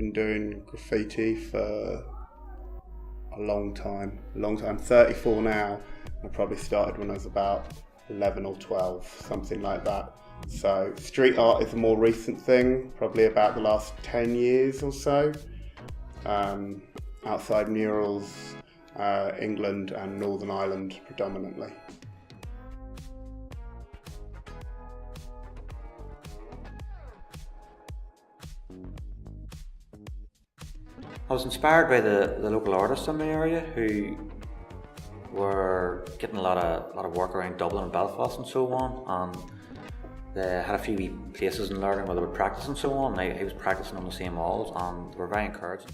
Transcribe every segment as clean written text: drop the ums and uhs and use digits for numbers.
been doing graffiti for a long time, 34 now. I probably started when I was about 11 or 12, something like that. So street art is a more recent thing, probably about the last 10 years or so. Outside murals, England and Northern Ireland predominantly. I was inspired by the local artists in the area who were getting a lot of work around Dublin and Belfast and so on, and they had a few wee places in learning where they would practice and so on. I was practicing on the same walls, and they were very encouraging.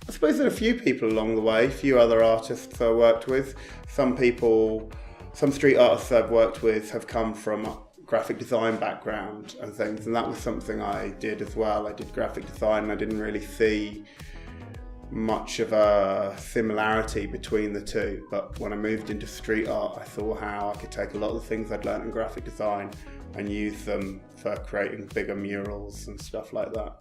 I suppose there are a few people along the way, a few other artists I worked with. Some street artists I've worked with have come from a graphic design background and things, and that was something I did as well. I did graphic design and I didn't really see much of a similarity between the two, but when I moved into street art I saw how I could take a lot of the things I'd learned in graphic design and use them for creating bigger murals and stuff like that.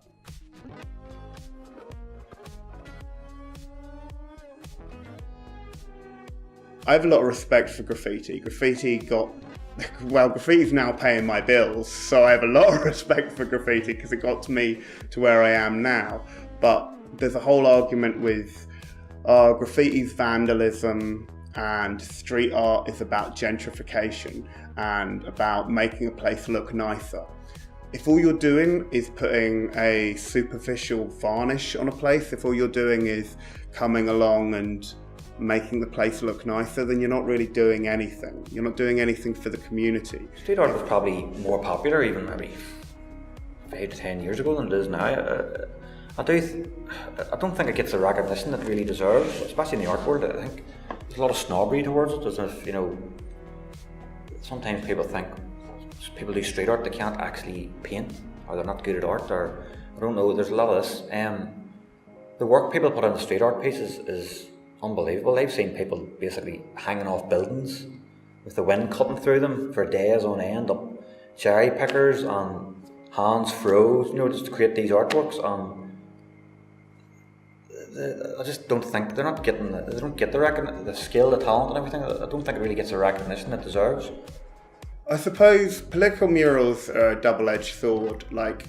I have a lot of respect for graffiti. Graffiti's now paying my bills, so I have a lot of respect for graffiti because it got me to where I am now. But there's a whole argument with graffiti's vandalism and street art is about gentrification and about making a place look nicer. If all you're doing is putting a superficial varnish on a place, if all you're doing is coming along and making the place look nicer, then you're not really doing anything. You're not doing anything for the community. Street art was probably more popular even maybe 5 to 10 years ago than it is now. I don't think it gets the recognition that it really deserves, especially in the art world. I think there's a lot of snobbery towards it, as if, sometimes people think people do street art, they can't actually paint, or they're not good at art, or I don't know, there's a lot of this. The work people put into street art pieces is unbelievable. I've seen people basically hanging off buildings with the wind cutting through them for days on end, up cherry pickers and hands froze, just to create these artworks. I just don't think they don't get the skill, the talent and everything. I don't think it really gets the recognition it deserves. I suppose political murals are a double-edged sword, like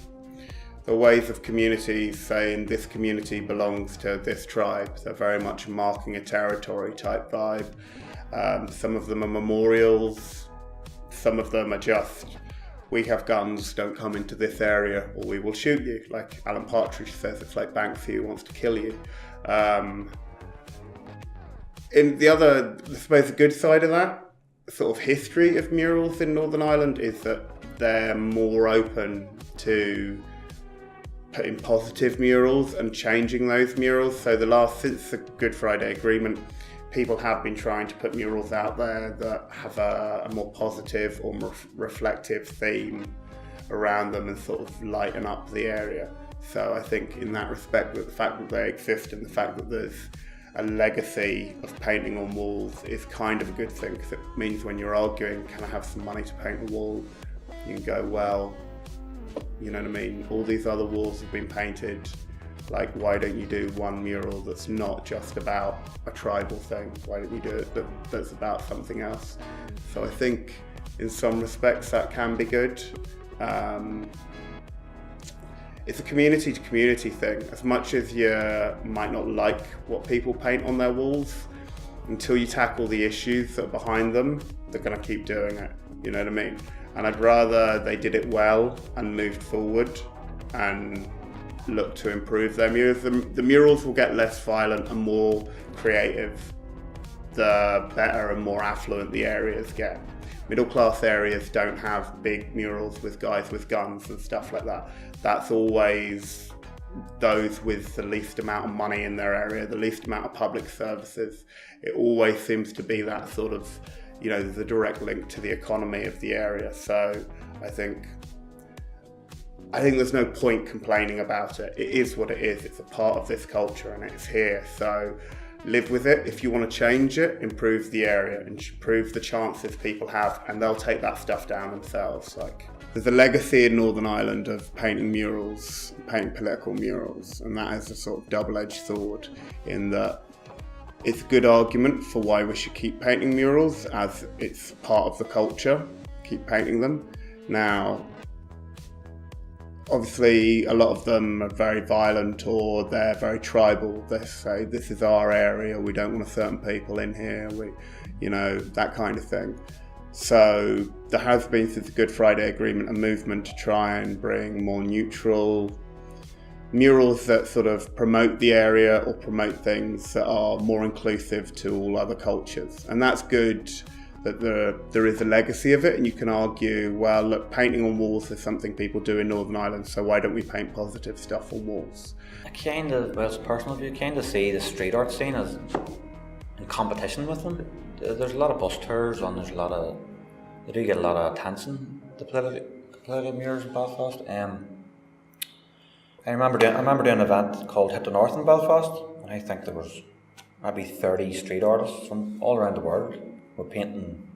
the ways of communities saying this community belongs to this tribe. They're very much marking a territory type vibe. Some of them are memorials, some of them are just, we have guns, don't come into this area or we will shoot you. Like Alan Partridge says, it's like Banksy who wants to kill you. In the other, I suppose the good side of that, sort of history of murals in Northern Ireland is that they're more open to putting positive murals and changing those murals. So since the Good Friday Agreement, people have been trying to put murals out there that have a more positive or more reflective theme around them and sort of lighten up the area. So I think in that respect, that the fact that they exist and the fact that there's a legacy of painting on walls is kind of a good thing, because it means when you're arguing, can I have some money to paint a wall? You can go, well, you know what I mean? All these other walls have been painted. Like, why don't you do one mural that's not just about a tribal thing? Why don't you do it that's about something else? So I think in some respects that can be good. It's a community to community thing. As much as you might not like what people paint on their walls, until you tackle the issues that are behind them, they're gonna keep doing it, you know what I mean? And I'd rather they did it well and moved forward and look to improve their murals. The murals will get less violent and more creative the better and more affluent the areas get. Middle class areas don't have big murals with guys with guns and stuff like that. That's always those with the least amount of money in their area, the least amount of public services. It always seems to be that sort of, you know, the direct link to the economy of the area. So I think there's no point complaining about it. It is what it is. It's a part of this culture and it's here. So live with it. If you want to change it, improve the area and improve the chances people have, and they'll take that stuff down themselves. Like, there's a legacy in Northern Ireland of painting murals, painting political murals, and that is a sort of double-edged sword in that it's a good argument for why we should keep painting murals as it's part of the culture, keep painting them. Now, obviously, a lot of them are very violent or they're very tribal. They say, this is our area, we don't want certain people in here, that kind of thing. So there has been, since the Good Friday Agreement, a movement to try and bring more neutral murals that sort of promote the area or promote things that are more inclusive to all other cultures. And that's good that there is a legacy of it, and you can argue, well, look, painting on walls is something people do in Northern Ireland, so why don't we paint positive stuff on walls? I kind of, well, it's a personal view, kind of see the street art scene as in competition with them. There's a lot of bus tours and they do get a lot of attention, the political murals in Belfast. I remember doing an event called Hit the North in Belfast, and I think there was maybe 30 street artists from all around the world were painting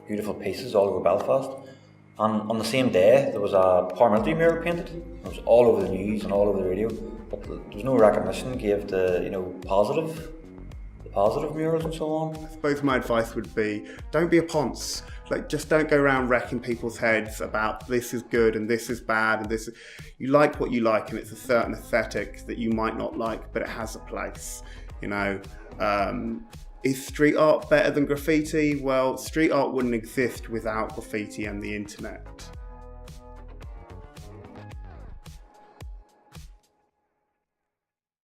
beautiful pieces all over Belfast. And on the same day, there was a paramilitary mural painted. It was all over the news and all over the radio, but there was no recognition gave the positive murals and so on. I suppose my advice would be, don't be a ponce. Just don't go around wrecking people's heads about this is good and this is bad and this. You like what you like, and it's a certain aesthetic that you might not like, but it has a place. Is street art better than graffiti? Well, street art wouldn't exist without graffiti and the internet.